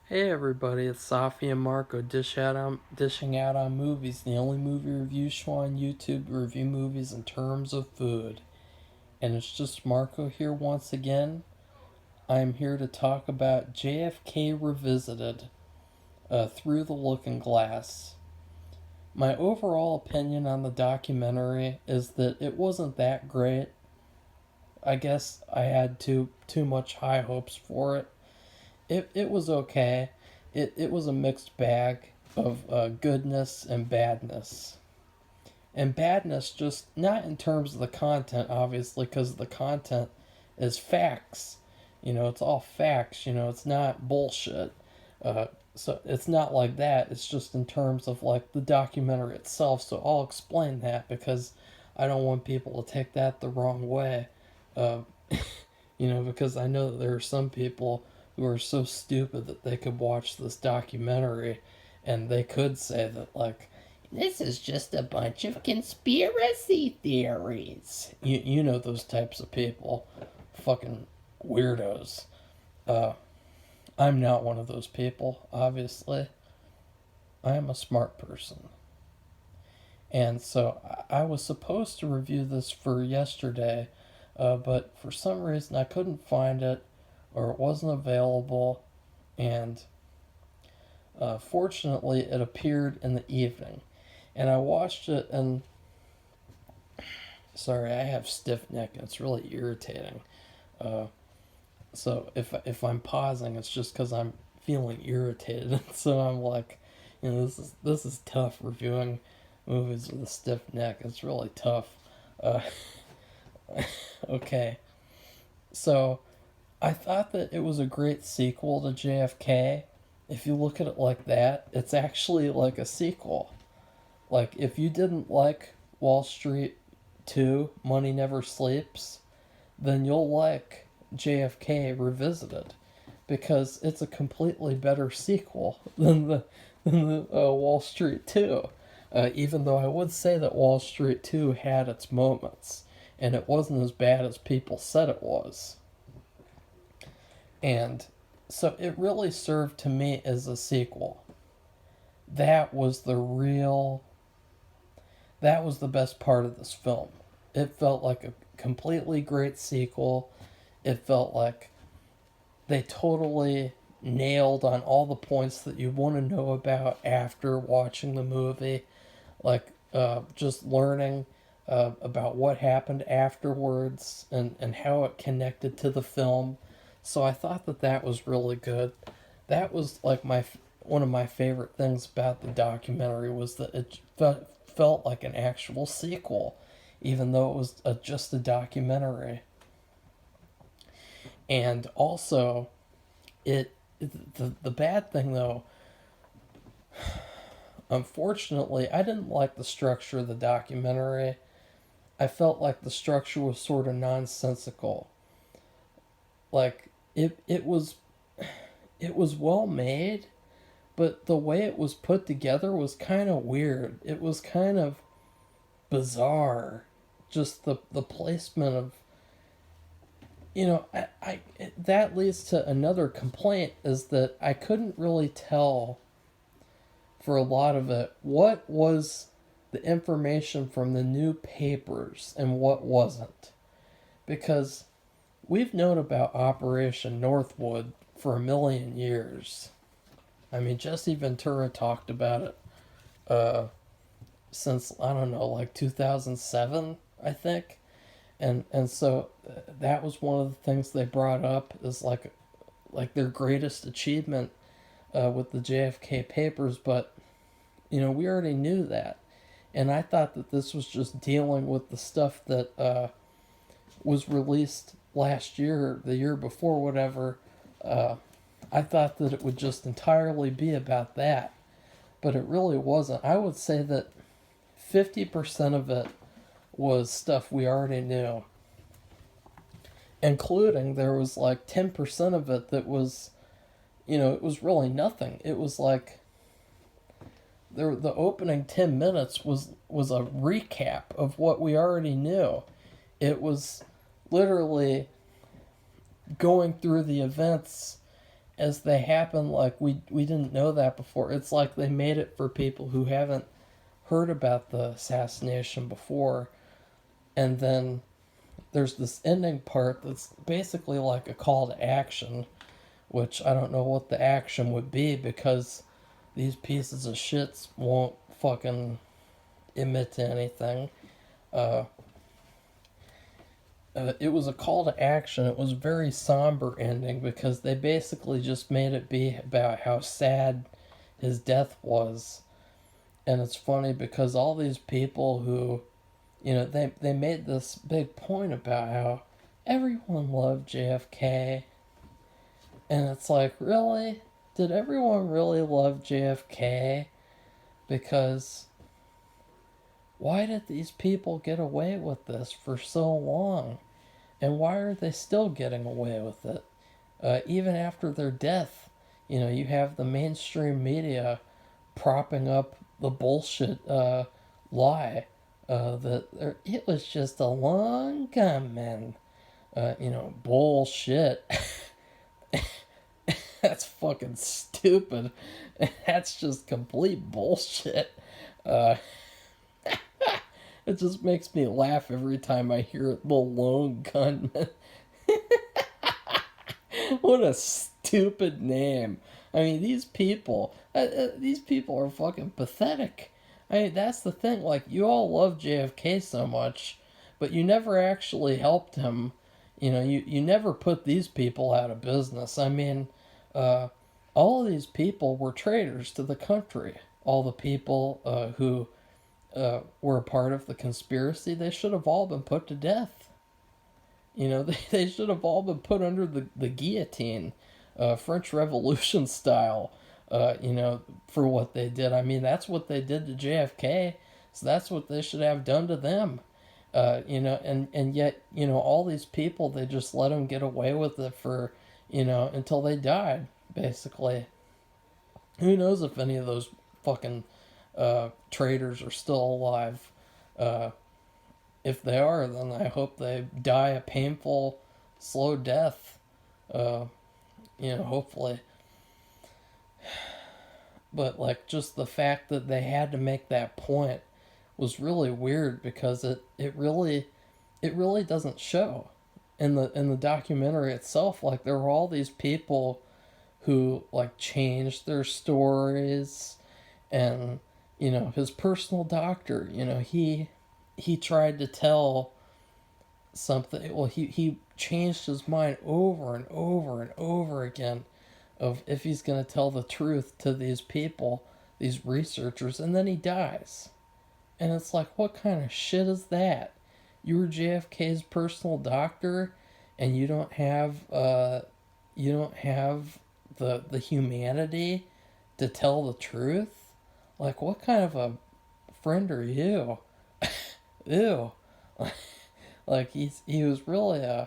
Hey everybody, it's Safi and Marco dishing out on movies, the only movie review show on YouTube to review movies in terms of food. And it's just Marco here once again. I'm here to talk about JFK Revisited, Through the Looking Glass. My overall opinion on the documentary is that it wasn't that great. I guess I had too much high hopes for it. It was okay. It was a mixed bag of goodness and badness. And badness just not in terms of the content, obviously, because the content is facts. It's all facts. It's not bullshit. So it's not like that. It's just in terms of like the documentary itself. So I'll explain that because I don't want people to take that the wrong way. Uh, because I know that there are some people who are so stupid that they could watch this documentary and they could say that, like, this is just a bunch of conspiracy theories. You know those types of people. Fucking weirdos. Uh, I'm not one of those people, obviously. I am a smart person. And so I was supposed to review this for yesterday, but for some reason I couldn't find it or it wasn't available. And fortunately, it appeared in the evening. And I watched it, and sorry, I have stiff neck, and it's really irritating. Uh, so if I'm pausing, it's just because I'm feeling irritated. So I'm like, this is tough reviewing movies with a stiff neck. It's really tough. Uh, okay, so I thought that it was a great sequel to JFK. If you look at it like that, it's actually like a sequel. Like, if you didn't like Wall Street 2, Money Never Sleeps, then you'll like JFK Revisited because it's a completely better sequel than the Wall Street 2. Even though I would say that Wall Street 2 had its moments, and it wasn't as bad as people said it was. And so it really served to me as a sequel. That was the real. That was the best part of this film. It felt like a completely great sequel. It felt like they totally nailed on all the points that you want to know about after watching the movie. Like just learning about what happened afterwards and how it connected to the film. So I thought that that was really good. That was like my one of my favorite things about the documentary was that it felt like an actual sequel, even though it was just a documentary. And also, the bad thing though, unfortunately, I didn't like the structure of the documentary. I felt like the structure was sort of nonsensical. Like it was well made, but the way it was put together was kind of weird. It was kind of bizarre. Just the placement of that leads to another complaint is that I couldn't really tell for a lot of it what was the information from the new papers and what wasn't. Because we've known about Operation Northwood for a million years. I mean, Jesse Ventura talked about it since, I don't know, like 2007, I think. And so that was one of the things they brought up is like their greatest achievement with the JFK papers, but we already knew that. And I thought that this was just dealing with the stuff that was released last year, the year before, whatever. Uh, I thought that it would just entirely be about that, but it really wasn't. I would say that 50% of it was stuff we already knew, including there was like 10% of it that was, it was really nothing. It was like the opening 10 minutes was a recap of what we already knew. It was literally going through the events as they happen, like we didn't know that before. It's like they made it for people who haven't heard about the assassination before, and then there's this ending part that's basically like a call to action, which I don't know what the action would be because these pieces of shits won't fucking admit to anything. Uh, it was a call to action. It was a very somber ending because they basically just made it be about how sad his death was. And it's funny because all these people who, they made this big point about how everyone loved JFK. And it's like, really? Did everyone really love JFK? Because why did these people get away with this for so long? And why are they still getting away with it? Even after their death, you have the mainstream media propping up the bullshit lie that it was just a long coming. Bullshit. That's fucking stupid. That's just complete bullshit. Uh, it just makes me laugh every time I hear the lone gunman. What a stupid name. I mean, these people are fucking pathetic. I mean, that's the thing. Like, you all love JFK so much, but you never actually helped him. You never put these people out of business. I mean, uh, all of these people were traitors to the country. All the people who were a part of the conspiracy, they should have all been put to death. They should have all been put under the guillotine, French Revolution style, for what they did. I mean, that's what they did to JFK, so that's what they should have done to them. And yet, all these people, they just let them get away with it for, until they died, basically. Who knows if any of those fucking traitors are still alive. If they are, then I hope they die a painful, slow death. Hopefully. But, like, just the fact that they had to make that point was really weird because it really doesn't show in the documentary itself. Like, there were all these people who, like, changed their stories, and his personal doctor, he tried to tell something. Well, he changed his mind over and over and over again of if he's going to tell the truth to these people, these researchers, and then he dies. And it's like, what kind of shit is that? You were JFK's personal doctor, and you don't have the humanity to tell the truth. Like, what kind of a friend are you? Ew. Like, he was really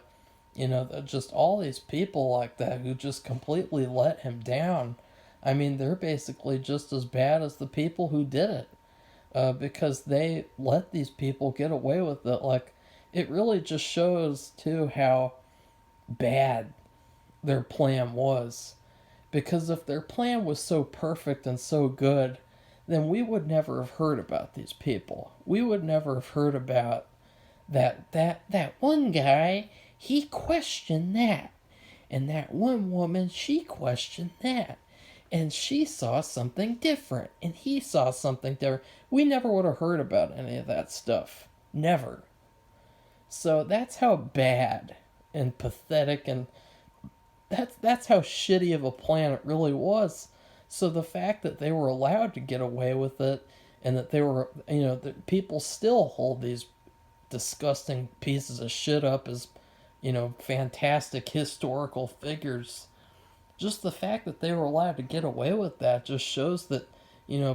just all these people like that who just completely let him down. I mean, they're basically just as bad as the people who did it. Because they let these people get away with it. Like, it really just shows, too, how bad their plan was. Because if their plan was so perfect and so good, then we would never have heard about these people. We would never have heard about that one guy, he questioned that. And that one woman, she questioned that. And she saw something different. And he saw something different. We never would have heard about any of that stuff. Never. So that's how bad and pathetic and that's how shitty of a plan it really was. So the fact that they were allowed to get away with it and that they were, that people still hold these disgusting pieces of shit up as, fantastic historical figures. Just the fact that they were allowed to get away with that just shows that,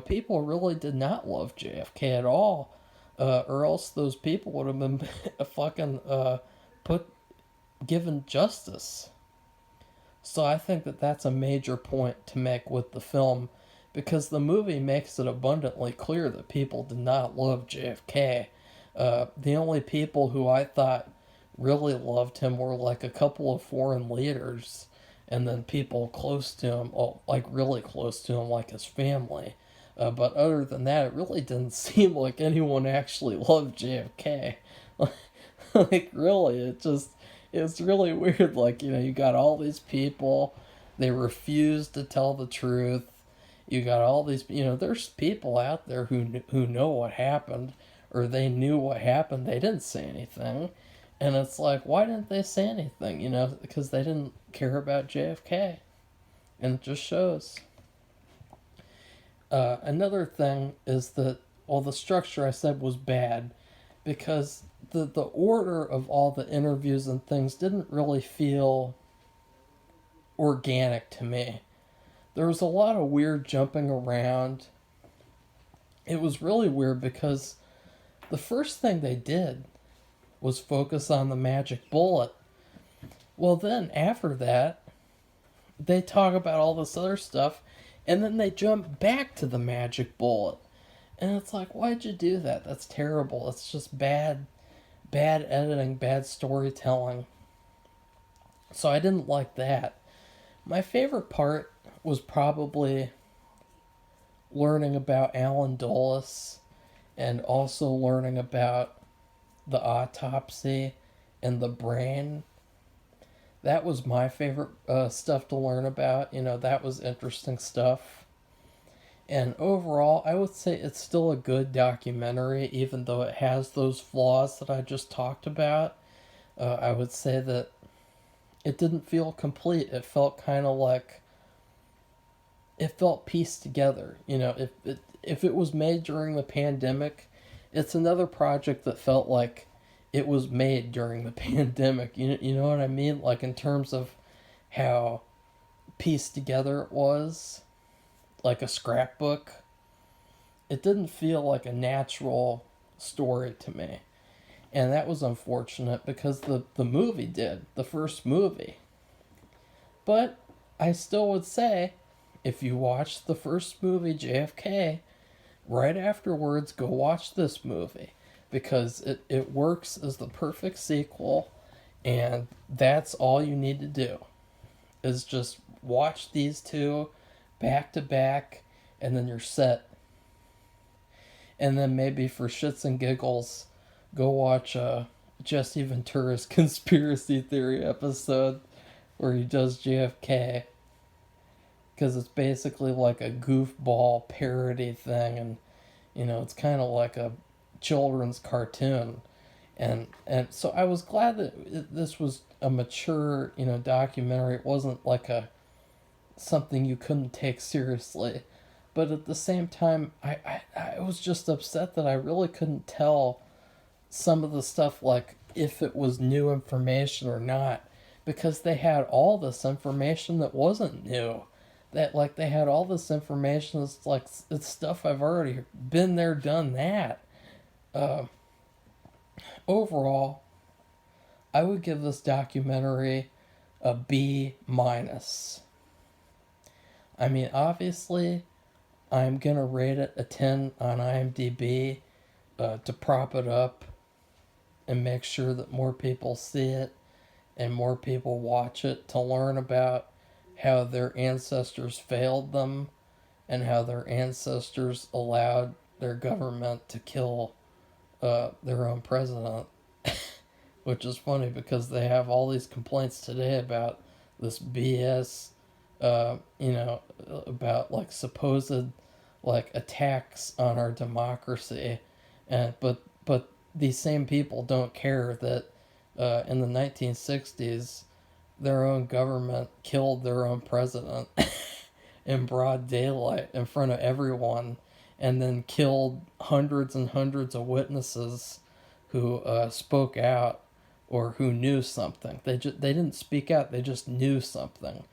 people really did not love JFK at all. Or else those people would have been fucking given justice. So I think that that's a major point to make with the film, because the movie makes it abundantly clear that people did not love JFK. The only people who I thought really loved him were like a couple of foreign leaders, and then people close to him, like really close to him, like his family. But other than that, it really didn't seem like anyone actually loved JFK. Like really, it's really weird. Like, you got all these people, they refuse to tell the truth. You got all these, there's people out there who know what happened, or they knew what happened. They didn't say anything, and it's like, why didn't they say anything? Because they didn't care about JFK, and it just shows. Another thing is that, well, the structure I said was bad because the order of all the interviews and things didn't really feel organic to me. There was a lot of weird jumping around. It was really weird because the first thing they did was focus on the magic bullet. Well, then after that, they talk about all this other stuff, and then they jump back to the magic bullet. And it's like, why'd you do that? That's terrible. It's just bad editing, bad storytelling. So I didn't like that. My favorite part was probably learning about Alan Dulles and also learning about the autopsy and the brain. That was my favorite stuff to learn about. That was interesting stuff. And overall, I would say it's still a good documentary, even though it has those flaws that I just talked about. I would say that it didn't feel complete. It felt kind of like it felt pieced together. If it was made during the pandemic, it's another project that felt like it was made during the pandemic. You know what I mean? Like in terms of how pieced together it was, like a scrapbook. It didn't feel like a natural story to me. And that was unfortunate because the movie did, the first movie. But I still would say, if you watch the first movie, JFK, right afterwards, go watch this movie. Because it works as the perfect sequel, and that's all you need to do. Is just watch these two back to back, and then you're set. And then maybe for shits and giggles, go watch Jesse Ventura's conspiracy theory episode where he does JFK, because it's basically like a goofball parody thing, and it's kind of like a children's cartoon, and so I was glad that this was a mature documentary. It wasn't like a something you couldn't take seriously, but at the same time, I was just upset that I really couldn't tell some of the stuff, like if it was new information or not, because they had all this information that wasn't new. That, like, they had all this information that's like, it's stuff I've already been there, done that. Overall, I would give this documentary a B minus. I mean, obviously, I'm gonna rate it a 10 on IMDb to prop it up and make sure that more people see it and more people watch it to learn about how their ancestors failed them and how their ancestors allowed their government to kill their own president. Which is funny because they have all these complaints today about this BS, about like supposed like attacks on our democracy, and but these same people don't care that in the 1960s their own government killed their own president in broad daylight in front of everyone, and then killed hundreds and hundreds of witnesses who spoke out or who knew something. They didn't speak out. They just knew something,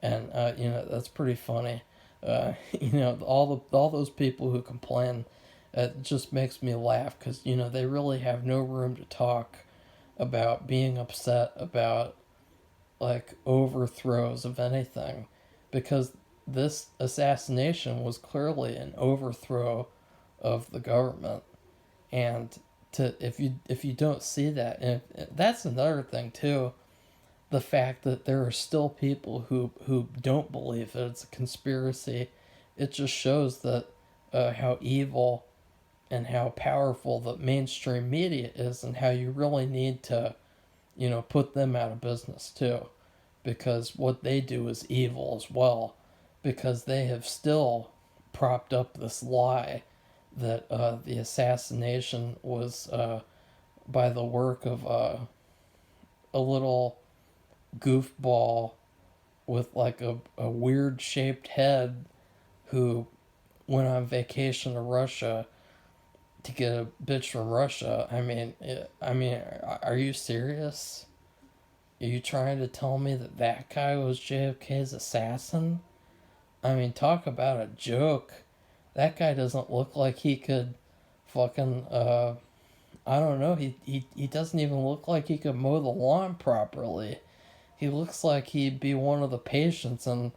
and that's pretty funny. All those people who complain, it just makes me laugh because they really have no room to talk about being upset about like overthrows of anything, because this assassination was clearly an overthrow of the government. And if you don't see that, and that's another thing too, the fact that there are still people who don't believe that it's a conspiracy, it just shows that how evil and how powerful the mainstream media is, and how you really need to, put them out of business too, because what they do is evil as well, because they have still propped up this lie that the assassination was by the work of a little goofball with like a weird shaped head who went on vacation to Russia to get a bitch from Russia. Are you serious? Are you trying to tell me that that guy was JFK's assassin? I mean, talk about a joke. That guy doesn't look like he could fucking, I don't know, he doesn't even look like he could mow the lawn properly. He looks like he'd be one of the patients in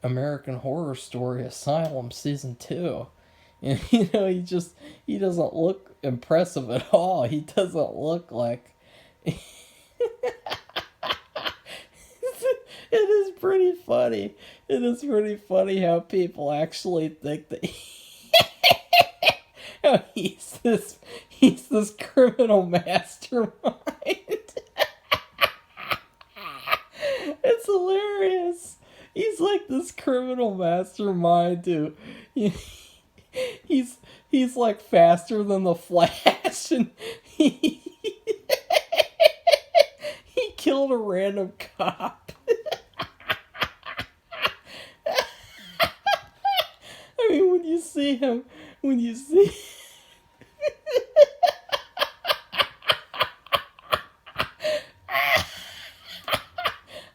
American Horror Story Asylum Season 2. And, he doesn't look impressive at all. He doesn't look like... It is pretty funny. It is pretty funny how people actually think that how he's this criminal mastermind. It's hilarious. He's like this criminal mastermind too. He's like faster than the Flash, and he killed a random cop. I mean, when you see him,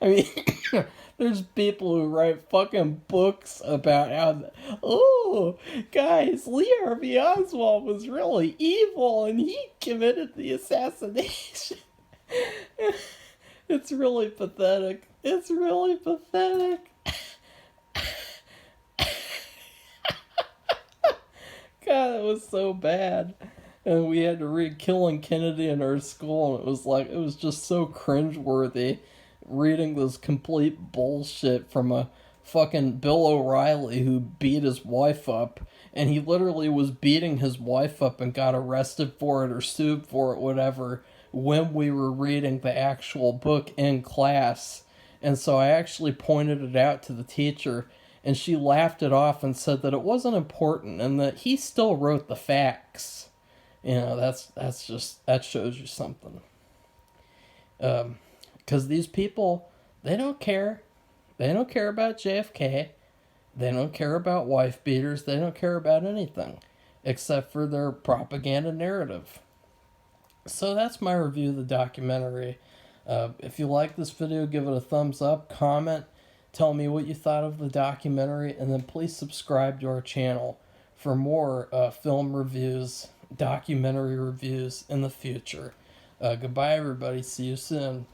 I mean, there's people who write fucking books about how, oh, guys, Lee Harvey Oswald was really evil and he committed the assassination. It's really pathetic. It's really pathetic. God, it was so bad. And we had to read Killing Kennedy in our school, and it was just so cringeworthy reading this complete bullshit from a fucking Bill O'Reilly who beat his wife up. And he literally was beating his wife up and got arrested for it or sued for it, whatever, when we were reading the actual book in class. And so I actually pointed it out to the teacher, and she laughed it off and said that it wasn't important and that he still wrote the facts. That shows you something. Because these people, they don't care. They don't care about JFK. They don't care about wife beaters. They don't care about anything except for their propaganda narrative. So that's my review of the documentary. If you like this video, give it a thumbs up, comment, tell me what you thought of the documentary, and then please subscribe to our channel for more film reviews, documentary reviews in the future. Goodbye, everybody. See you soon.